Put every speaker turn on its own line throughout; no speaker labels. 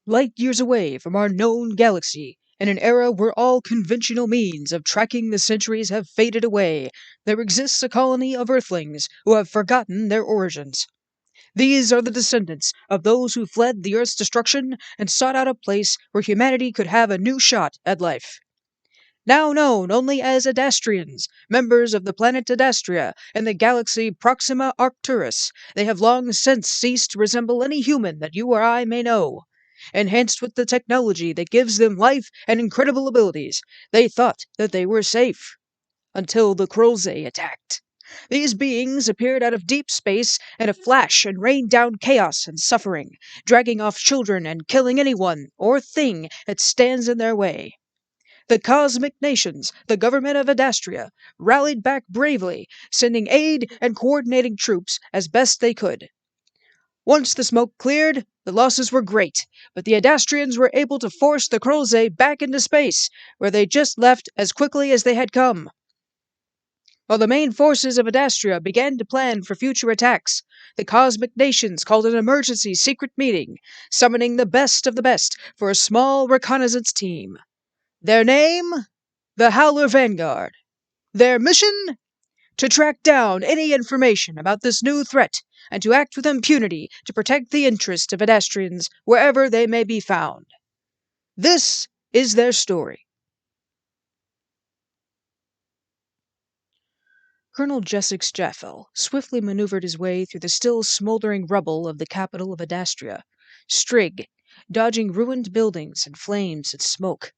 Light years away from our known galaxy, in an era where all conventional means of tracking the centuries have faded away, there exists a colony of earthlings who have forgotten their origins. These are the descendants of those who fled the Earth's destruction and sought out a place where humanity could have a new shot at life. Now known only as Adastrians, members of the planet Adastria and the galaxy Proxima Arcturus, they have long since ceased to resemble any human that you or I may know. Enhanced with the technology that gives them life and incredible abilities, they thought that they were safe. Until the Krolxae attacked. These beings appeared out of deep space in a flash and rained down chaos and suffering, dragging off children and killing anyone or thing that stands in their way. The cosmic nations, the government of Adastria, rallied back bravely, sending aid and coordinating troops as best they could. Once the smoke cleared, the losses were great, but the Adastrians were able to force the Krolxae back into space, where they just left as quickly as they had come. While the main forces of Adastria began to plan for future attacks, the cosmic nations called an emergency secret meeting, summoning the best of the best for a small reconnaissance team. Their name? The Howler Vanguard. Their mission? To track down any information about this new threat and to act with impunity to protect the interests of Adastrians wherever they may be found. This is their story. Colonel Jessex Jaffel swiftly maneuvered his way through the still smoldering rubble of the capital of Adastria, Strig, dodging ruined buildings and flames and smoke.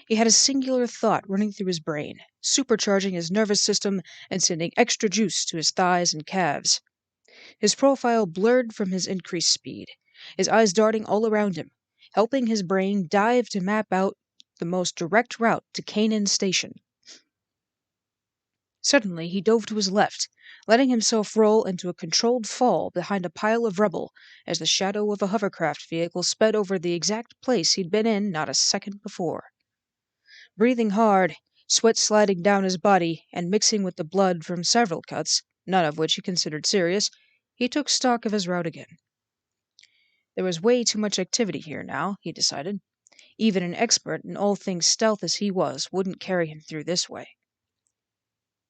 He had a singular thought running through his brain, supercharging his nervous system and sending extra juice to his thighs and calves. His profile blurred from his increased speed, his eyes darting all around him, helping his brain dive to map out the most direct route to Kanan Station. Suddenly he dove to his left, letting himself roll into a controlled fall behind a pile of rubble as the shadow of a hovercraft vehicle sped over the exact place he'd been in not a second before. Breathing hard, sweat sliding down his body and mixing with the blood from several cuts, none of which he considered serious, he took stock of his route again. There was way too much activity here now, he decided. Even an expert in all things stealth as he was wouldn't carry him through this way.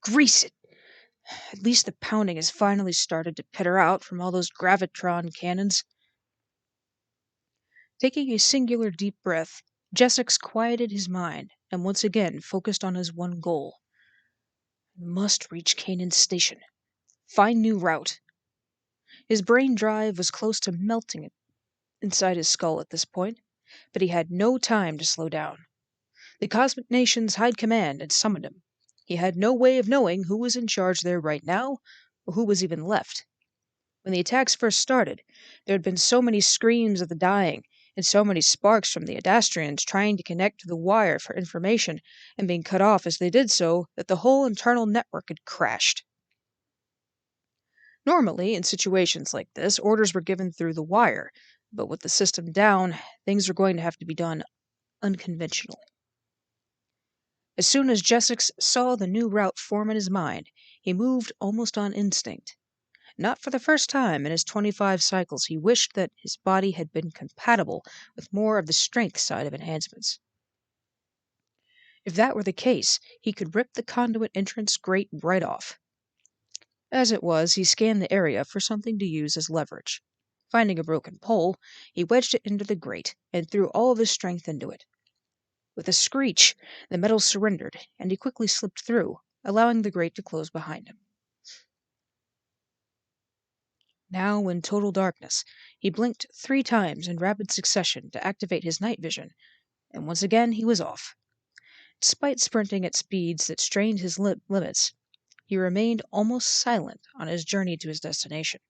Grease it! At least the pounding has finally started to pitter out from all those gravitron cannons. Taking a singular deep breath, Jessex quieted his mind and once again focused on his one goal. Must reach Kanan Station. Find new route. His brain drive was close to melting inside his skull at this point, but he had no time to slow down. The cosmic nations High Command had summoned him. He had no way of knowing who was in charge there right now, or who was even left. When the attacks first started, there had been so many screams of the dying, and so many sparks from the Adastrians trying to connect to the wire for information and being cut off as they did so, that the whole internal network had crashed. Normally, in situations like this, orders were given through the wire, but with the system down, things were going to have to be done unconventionally. As soon as Jessex saw the new route form in his mind, he moved almost on instinct. Not for the first time in his 25 cycles he wished that his body had been compatible with more of the strength side of enhancements. If that were the case, he could rip the conduit entrance grate right off. As it was, he scanned the area for something to use as leverage. Finding a broken pole, he wedged it into the grate and threw all of his strength into it. With a screech, the metal surrendered, and he quickly slipped through, allowing the grate to close behind him. Now, in total darkness, he blinked 3 times in rapid succession to activate his night vision, and once again he was off. Despite sprinting at speeds that strained his limits, he remained almost silent on his journey to his destination.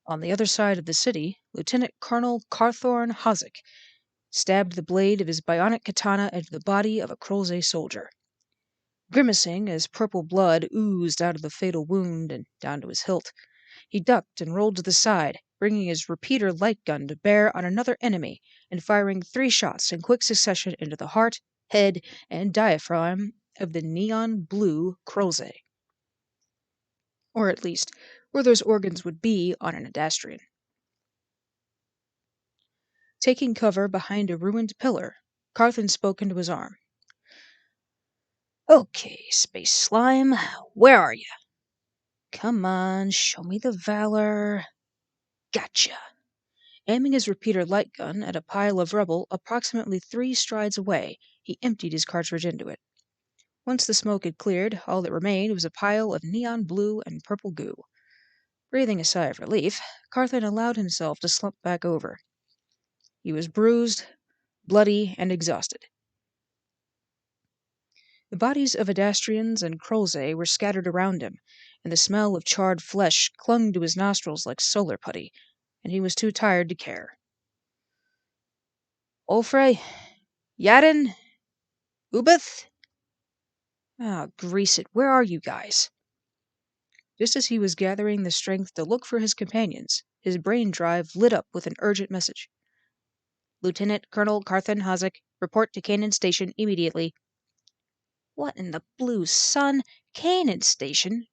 On the other side of the city, Lieutenant Colonel Carthorne Hozick stabbed the blade of his bionic katana into the body of a Krolxae soldier. Grimacing as purple blood oozed out of the fatal wound and down to his hilt, he ducked and rolled to the side, bringing his repeater light gun to bear on another enemy and firing 3 shots in quick succession into the heart, head, and diaphragm of the neon-blue Krolxae. Or at least, where those organs would be on an Adastrian. Taking cover behind a ruined pillar, Carthan spoke into his arm. Okay, space slime, where are you? Come on, show me the valor. Gotcha. Aiming his repeater light gun at a pile of rubble approximately 3 strides away, he emptied his cartridge into it. Once the smoke had cleared, all that remained was a pile of neon blue and purple goo. Breathing a sigh of relief, Carthan allowed himself to slump back over. He was bruised, bloody, and exhausted. The bodies of Adastrians and Krolxae were scattered around him, and the smell of charred flesh clung to his nostrils like solar putty, and he was too tired to care. Ulfrey? Yadin? Ubith? Ah, grease it, where are you guys? Just as he was gathering the strength to look for his companions, his brain drive lit up with an urgent message. Lieutenant Colonel Carthan Hazek, report to Canaan Station immediately. What in the blue sun? Canaan Station?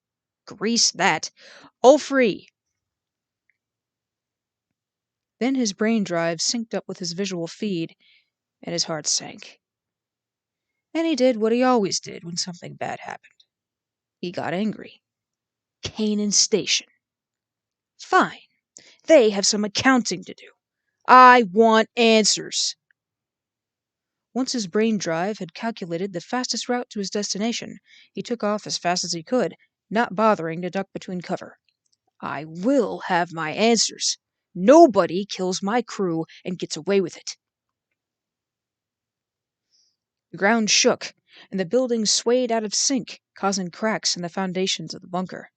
Grease that. Ulfrey! Then his brain drive synced up with his visual feed, and his heart sank. And he did what he always did when something bad happened. He got angry. Canaan Station. Fine. They have some accounting to do. I want answers. Once his brain drive had calculated the fastest route to his destination, he took off as fast as he could, not bothering to duck between cover. I will have my answers. Nobody kills my crew and gets away with it. The ground shook, and the building swayed out of sync, causing cracks in the foundations of the bunker.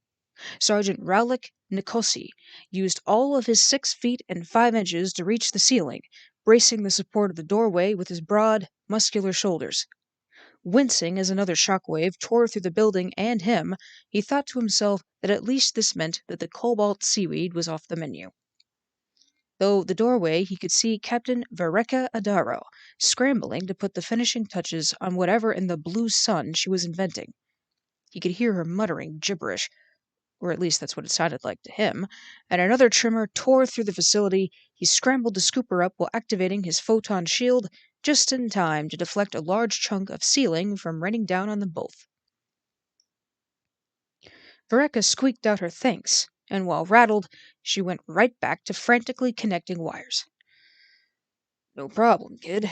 Sergeant Raulik Nikosi used all of his 6 feet and 5 inches to reach the ceiling, bracing the support of the doorway with his broad, muscular shoulders. Wincing as another shockwave tore through the building and him, he thought to himself that at least this meant that the cobalt seaweed was off the menu. Though the doorway he could see Captain Vereka Adaro scrambling to put the finishing touches on whatever in the blue sun she was inventing. He could hear her muttering gibberish, or at least that's what it sounded like to him, and another tremor tore through the facility. He scrambled to scoop her up while activating his photon shield, just in time to deflect a large chunk of ceiling from raining down on them both. Vereka squeaked out her thanks, and while rattled, she went right back to frantically connecting wires. No problem, kid.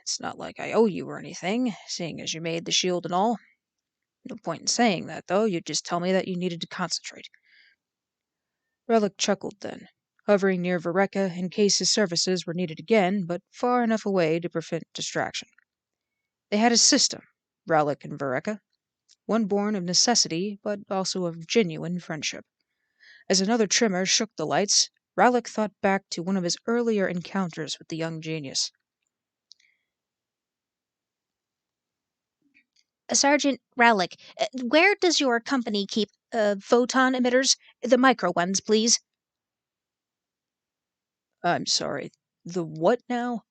It's not like I owe you or anything, seeing as you made the shield and all. No point in saying that, though. You'd just tell me that you needed to concentrate. Relic chuckled then, hovering near Vereka in case his services were needed again, but far enough away to prevent distraction. They had a system, Relic and Vereka, one born of necessity, but also of genuine friendship. As another tremor shook the lights, Relic thought back to one of his earlier encounters with the young genius.
Sergeant Relic, where does your company keep photon emitters? The micro ones, please.
I'm sorry, the what now?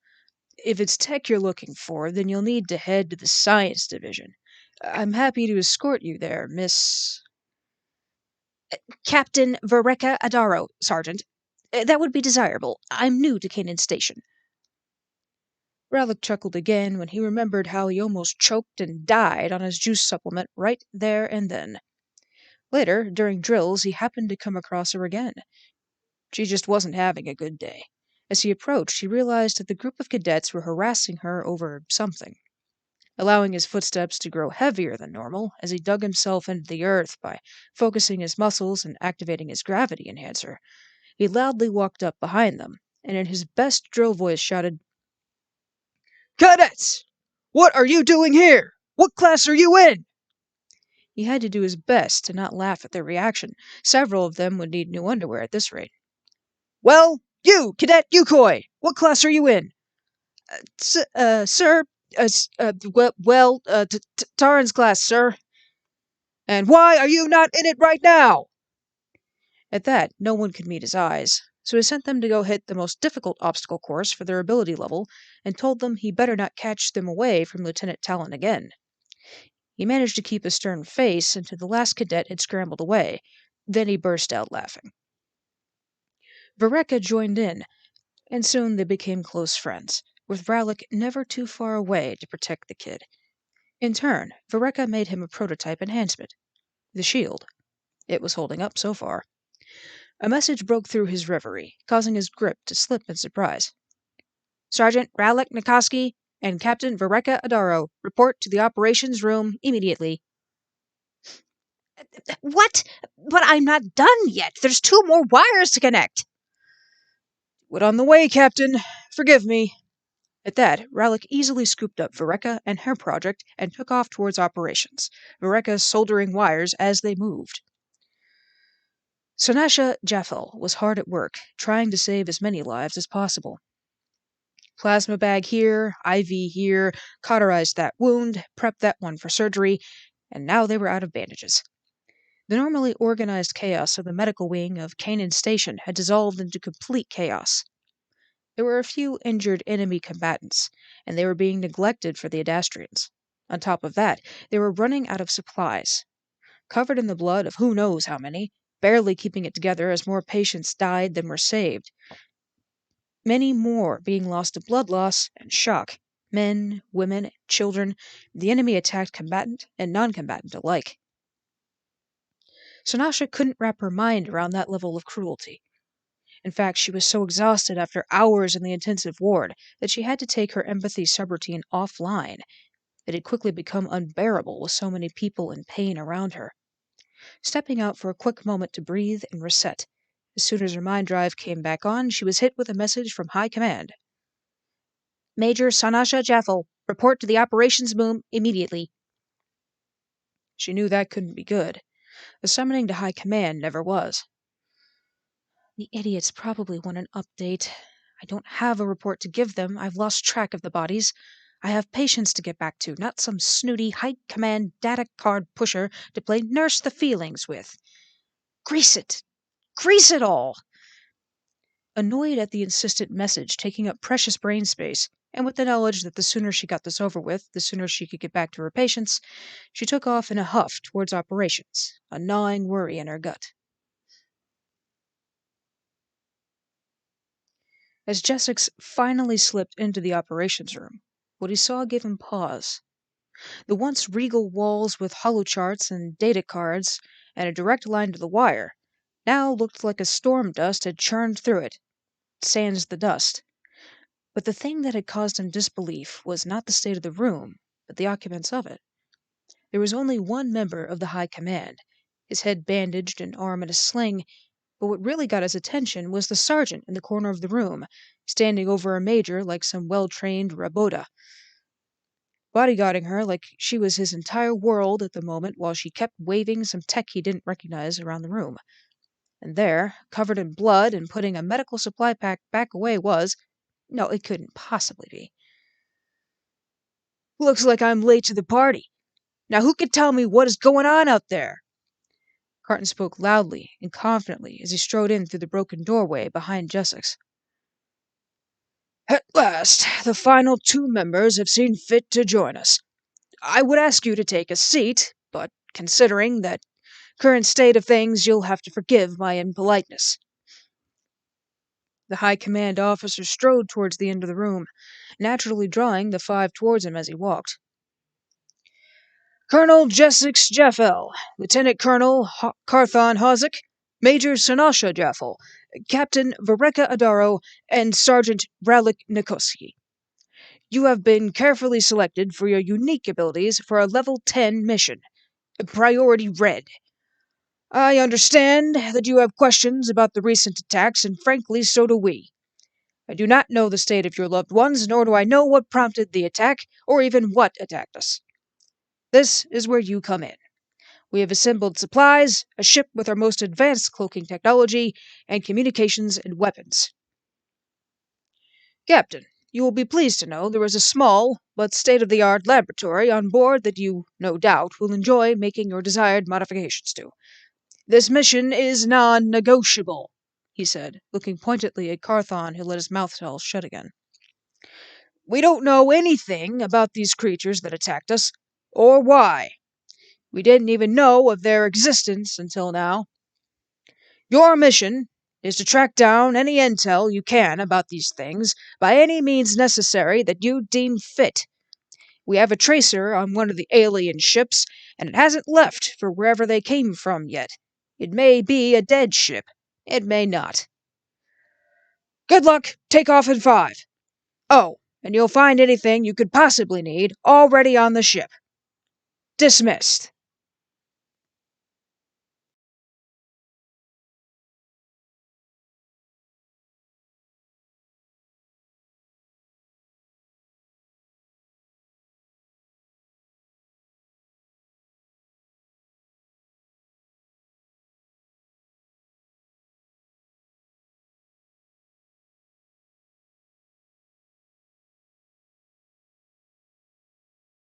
If it's tech you're looking for, then you'll need to head to the science division. I'm happy to escort you there, Miss...
Captain Vereka Adaro, Sergeant. That would be desirable. I'm new to Canaan Station.
Relic chuckled again when he remembered how he almost choked and died on his juice supplement right there and then. Later, during drills, he happened to come across her again. She just wasn't having a good day. As he approached, he realized that the group of cadets were harassing her over something. Allowing his footsteps to grow heavier than normal as he dug himself into the earth by focusing his muscles and activating his gravity enhancer, he loudly walked up behind them, and in his best drill voice shouted, "Cadets! What are you doing here? What class are you in?" He had to do his best to not laugh at their reaction. Several of them would need new underwear at this rate. "Well, you, Cadet Yukoi! What class are you in?" Sir, Taran's class, sir." "And why are you not in it right now?" At that, no one could meet his eyes, so he sent them to go hit the most difficult obstacle course for their ability level, and told them he better not catch them away from Lieutenant Talon again. He managed to keep a stern face until the last cadet had scrambled away. Then he burst out laughing. Vereka joined in. and soon they became close friends, with Rallick never too far away to protect the kid. In turn, Vereka made him a prototype enhancement, the shield. It was holding up so far. A message broke through his reverie, causing his grip to slip in surprise. Sergeant Rallick Nikoski and Captain Vereka Adaro report to the operations room immediately.
What? But I'm not done yet. There's 2 more wires to connect.
"What on the way, Captain? Forgive me." At that, Rallick easily scooped up Vereka and her project and took off towards operations, Vereka soldering wires as they moved. Sanasha Jaffel was hard at work, trying to save as many lives as possible. Plasma bag here, IV here, cauterized that wound, prepped that one for surgery, and now they were out of bandages. The normally organized chaos of the medical wing of Kanan Station had dissolved into complete chaos. There were a few injured enemy combatants, and they were being neglected for the Adastrians. On top of that, they were running out of supplies. Covered in the blood of who knows how many, barely keeping it together as more patients died than were saved. Many more being lost to blood loss and shock. Men, women, children, the enemy attacked combatant and non-combatant alike. Sanasha couldn't wrap her mind around that level of cruelty. In fact, she was so exhausted after hours in the intensive ward that she had to take her empathy subroutine offline. It had quickly become unbearable with so many people in pain around her. Stepping out for a quick moment to breathe and reset, as soon as her mind drive came back on, she was hit with a message from High Command.
Major Sanasha Jaffel, report to the operations room immediately.
She knew that couldn't be good. The summoning to High Command never was. The idiots probably want an update. I don't have a report to give them. I've lost track of the bodies. I have patients to get back to, not some snooty High Command data card pusher to play nurse the feelings with. Grease it! Grease it all! Annoyed at the insistent message taking up precious brain space, and with the knowledge that the sooner she got this over with, the sooner she could get back to her patients, she took off in a huff towards operations, a gnawing worry in her gut. As Jessex finally slipped into the operations room, what he saw gave him pause. The once regal walls with holocharts and data cards and a direct line to the wire now looked like a storm dust had churned through it, sans the dust. But the thing that had caused him disbelief was not the state of the room, but the occupants of it. There was only one member of the High Command, his head bandaged and arm in a sling, but what really got his attention was the sergeant in the corner of the room, standing over a major like some well-trained Raboda, bodyguarding her like she was his entire world at the moment while she kept waving some tech he didn't recognize around the room. And there, covered in blood and putting a medical supply pack back away was... No, it couldn't possibly be. "Looks like I'm late to the party. Now who can tell me what is going on out there?" Carton spoke loudly and confidently as he strode in through the broken doorway behind Jessex. "At last, the final 2 members have seen fit to join us. I would ask you to take a seat, but considering that current state of things, you'll have to forgive my impoliteness." The High Command officer strode towards the end of the room, naturally drawing the 5 towards him as he walked. "Colonel Jessex Jaffel, Lieutenant Colonel Carthon Hozik, Major Sanasha Jaffel, Captain Vereka Adaro, and Sergeant Rallick Nikoski. You have been carefully selected for your unique abilities for a Level 10 mission. Priority Red. I understand that you have questions about the recent attacks, and frankly, so do we. I do not know the state of your loved ones, nor do I know what prompted the attack, or even what attacked us. This is where you come in. We have assembled supplies, a ship with our most advanced cloaking technology, and communications and weapons. Captain, you will be pleased to know there is a small but state-of-the-art laboratory on board that you, no doubt, will enjoy making your desired modifications to. This mission is non-negotiable," he said, looking pointedly at Carthon, who let his mouth fall shut again. "We don't know anything about these creatures that attacked us, or why. We didn't even know of their existence until now. Your mission is to track down any intel you can about these things by any means necessary that you deem fit. We have a tracer on one of the alien ships, and it hasn't left for wherever they came from yet. It may be a dead ship. It may not. Good luck. Take off in 5. Oh, and you'll find anything you could possibly need already on the ship. Dismissed.